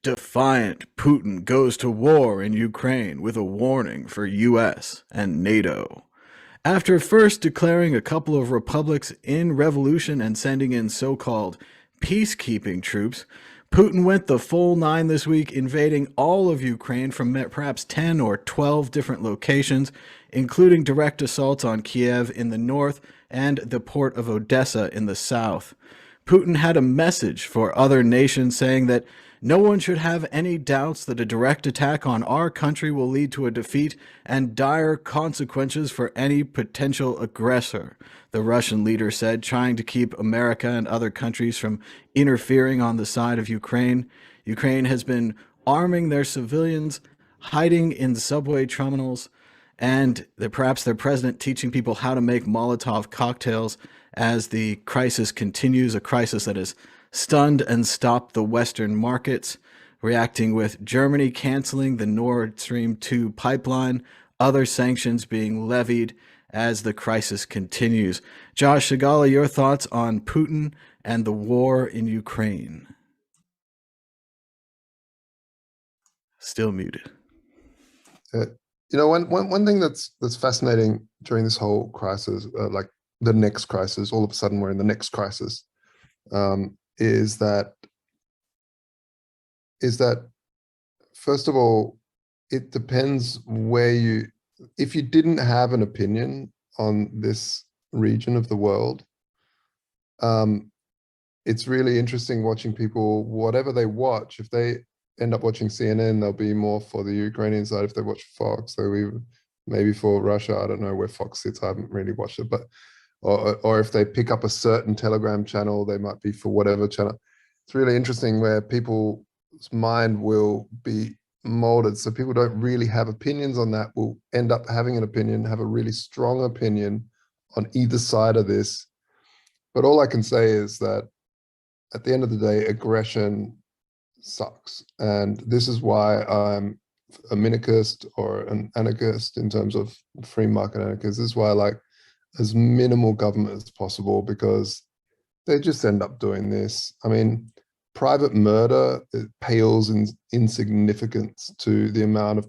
Defiant Putin goes to war in Ukraine with a warning for US and NATO. After first declaring a couple of republics in revolution and sending in so-called peacekeeping troops, Putin went the full nine this week, invading all of Ukraine from perhaps 10 or 12 different locations, including direct assaults on Kiev in the north and the port of Odessa in the south. Putin had a message for other nations saying that no one should have any doubts that a direct attack on our country will lead to a defeat and dire consequences for any potential aggressor, the Russian leader said, trying to keep America and other countries from interfering on the side of Ukraine. Ukraine has been arming their civilians, hiding in subway terminals, and perhaps their president teaching people how to make Molotov cocktails as the crisis continues, a crisis that has stunned and stopped the Western markets, reacting with Germany canceling the Nord Stream 2 pipeline, other sanctions being levied as the crisis continues. Josh Sigala, your thoughts on Putin and the war in Ukraine? Still muted. One thing that's fascinating during this whole crisis, like the next crisis, all of a sudden we're in the next crisis, is that first of all, it depends if you didn't have an opinion on this region of the world, it's really interesting watching people, whatever they watch. If they end up watching CNN, they'll be more for the Ukrainian side. If they watch Fox, they'll be maybe for Russia. I don't know where Fox sits. I haven't really watched it, but or if they pick up a certain Telegram channel, they might be for whatever channel. It's really interesting where people's mind will be molded. So people don't really have opinions on that, will end up having an opinion, have a really strong opinion on either side of this. But all I can say is that at the end of the day, aggression sucks. And this is why I'm a minarchist or an anarchist in terms of free market anarchist. This is why I like as minimal government as possible, because they just end up doing this. I mean, private murder, it pales in insignificance to the amount of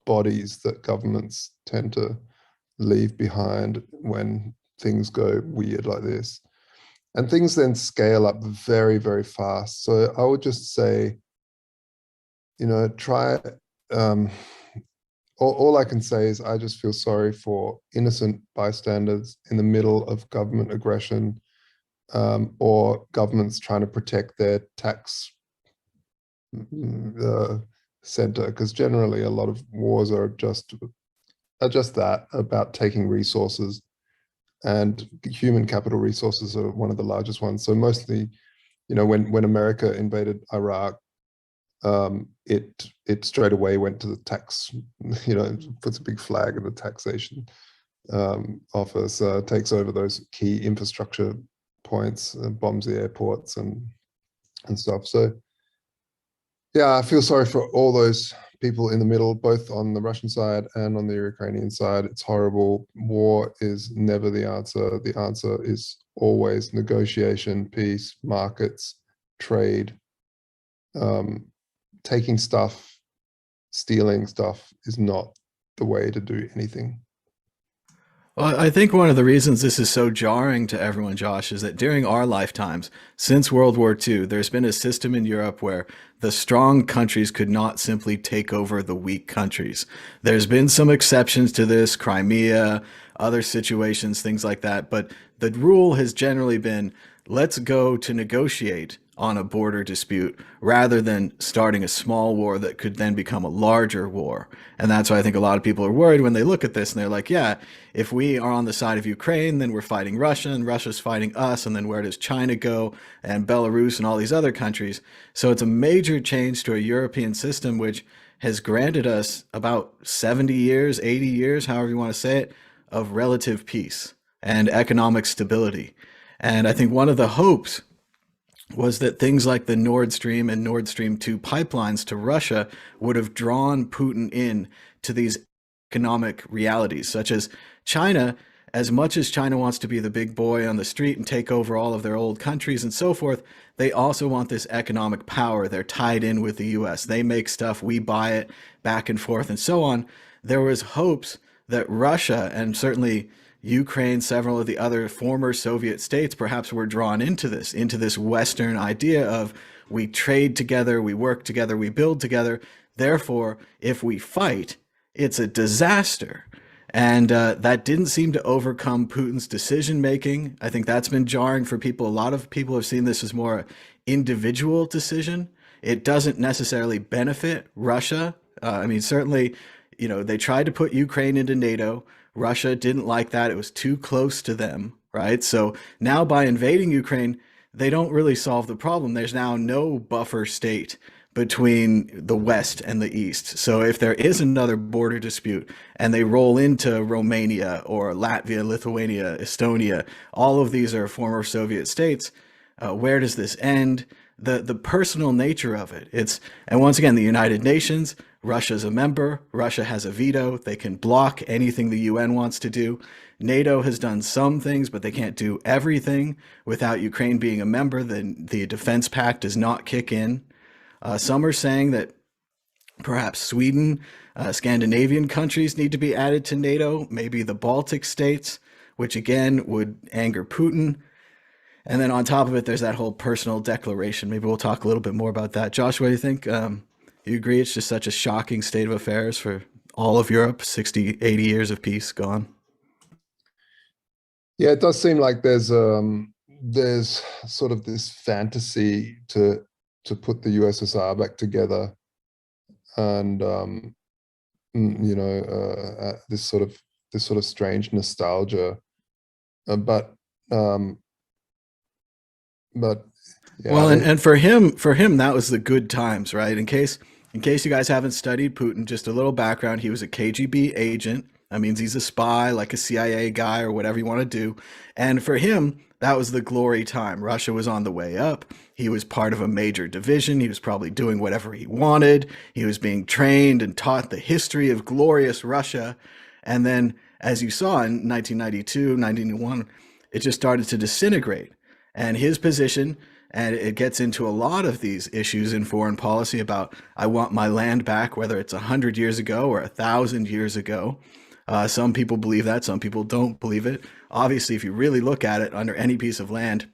bodies that governments tend to leave behind when things go weird like this. And things then scale up very, very fast. So I would just say, try, all I can say is I just feel sorry for innocent bystanders in the middle of government aggression, or governments trying to protect their tax center, because generally a lot of wars are just that, about taking resources, and human capital resources are one of the largest ones. So mostly, when America invaded Iraq, it straight away went to the tax, puts a big flag in the taxation office, takes over those key infrastructure points, bombs the airports and stuff. So yeah, I feel sorry for all those people in the middle, both on the Russian side and on the Ukrainian side. It's horrible. War is never the answer. The answer is always negotiation, peace, markets, trade. Taking stuff, stealing stuff is not the way to do anything. Well, I think one of the reasons this is so jarring to everyone, Josh, is that during our lifetimes, since World War II, there's been a system in Europe where the strong countries could not simply take over the weak countries. There's been some exceptions to this, Crimea, other situations, things like that. But the rule has generally been, let's go to negotiate on a border dispute rather than starting a small war that could then become a larger war. And that's why I think a lot of people are worried when they look at this and they're like, yeah, if we are on the side of Ukraine, then we're fighting Russia and Russia's fighting us. And then where does China go, and Belarus and all these other countries? So it's a major change to a European system, which has granted us about 70 years, 80 years, however you want to say it, of relative peace and economic stability. And I think one of the hopes was that things like the Nord Stream and Nord Stream 2 pipelines to Russia would have drawn Putin in to these economic realities, such as China as much as China wants to be the big boy on the street and take over all of their old countries and so forth, they also want this economic power. They're tied in with the US. They make stuff, we buy it, back and forth and so on. There was hopes that Russia and certainly Ukraine, several of the other former Soviet states perhaps were drawn into this Western idea of we trade together, we work together, we build together. Therefore, if we fight, it's a disaster. And that didn't seem to overcome Putin's decision making. I think that's been jarring for people. A lot of people have seen this as more individual decision. It doesn't necessarily benefit Russia. I mean, certainly, they tried to put Ukraine into NATO. Russia didn't like that. It was too close to them, right? So now by invading Ukraine, they don't really solve the problem. There's now no buffer state between the West and the East. So if there is another border dispute and they roll into Romania or Latvia, Lithuania, Estonia, all of these are former Soviet states, where does this end? The personal nature of it. And once again, the United Nations, Russia's a member, Russia has a veto, they can block anything the UN wants to do. NATO has done some things, but they can't do everything. Without Ukraine being a member, then the defense pact does not kick in. Some are saying that perhaps Sweden, Scandinavian countries need to be added to NATO, maybe the Baltic states, which again would anger Putin. And then on top of it, there's that whole personal declaration. Maybe we'll talk a little bit more about that. Josh, what do you think? You agree it's just such a shocking state of affairs for all of Europe, 60, 80 years of peace gone? Yeah, it does seem like there's sort of this fantasy to put the USSR back together, and this sort of strange nostalgia, but yeah, well, and for him, that was the good times, right? In case you guys haven't studied Putin, just a little background: he was a KGB agent. That means he's a spy, like a CIA guy or whatever you want to do. And for him, that was the glory time. Russia was on the way up. He was part of a major division. He was probably doing whatever he wanted. He was being trained and taught the history of glorious Russia. And then, as you saw in 1992, 1991, it just started to disintegrate. And his position, and it gets into a lot of these issues in foreign policy about, I want my land back, whether it's 100 years ago or 1,000 years ago. Some people believe that, some people don't believe it. Obviously, if you really look at it, under any piece of land,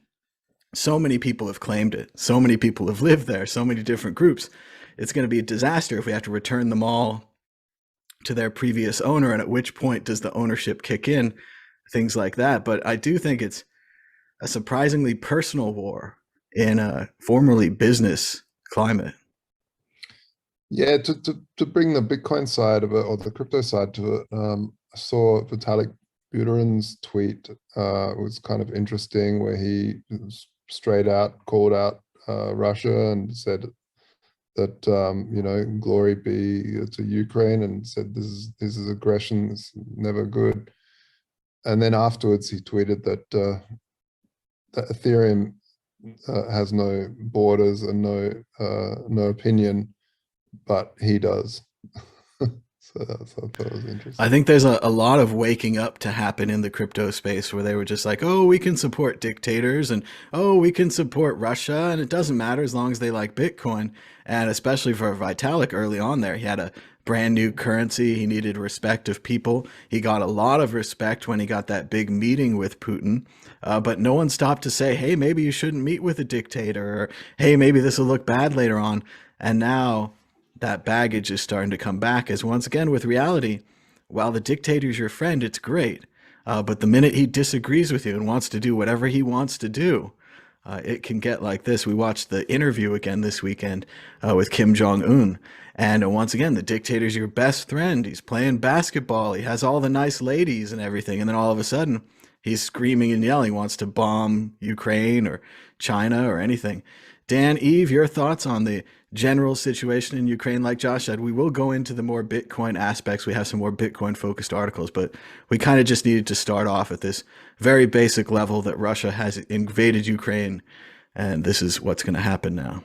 so many people have claimed it. So many people have lived there, so many different groups. It's going to be a disaster if we have to return them all to their previous owner. And at which point does the ownership kick in? Things like that. But I do think it's a surprisingly personal war in a formerly business climate. Yeah, to bring the Bitcoin side of it, or the crypto side to it, I saw Vitalik Buterin's tweet. It was kind of interesting, where he straight out called out Russia and said that glory be to Ukraine, and said this is aggression, it's never good. And then afterwards he tweeted that that Ethereum has no borders and no opinion, but he does. So I thought that was interesting. I think there's a lot of waking up to happen in the crypto space, where they were just like, oh, we can support dictators, and oh, we can support Russia, and it doesn't matter as long as they like Bitcoin. And especially for Vitalik early on there, he had a brand new currency. He needed respect of people. He got a lot of respect when he got that big meeting with Putin. But no one stopped to say, hey, maybe you shouldn't meet with a dictator, or hey, maybe this will look bad later on. And now that baggage is starting to come back, as once again with reality, while the dictator's your friend, it's great. But the minute he disagrees with you and wants to do whatever he wants to do, it can get like this. We watched the interview again this weekend with Kim Jong-un. And once again, the dictator's your best friend. He's playing basketball. He has all the nice ladies and everything. And then all of a sudden, he's screaming and yelling, wants to bomb Ukraine or China or anything. Dan, Eve, your thoughts on the general situation in Ukraine? Like Josh said, we will go into the more Bitcoin aspects. We have some more Bitcoin focused articles, but we kind of just needed to start off at this very basic level that Russia has invaded Ukraine, and this is what's going to happen now.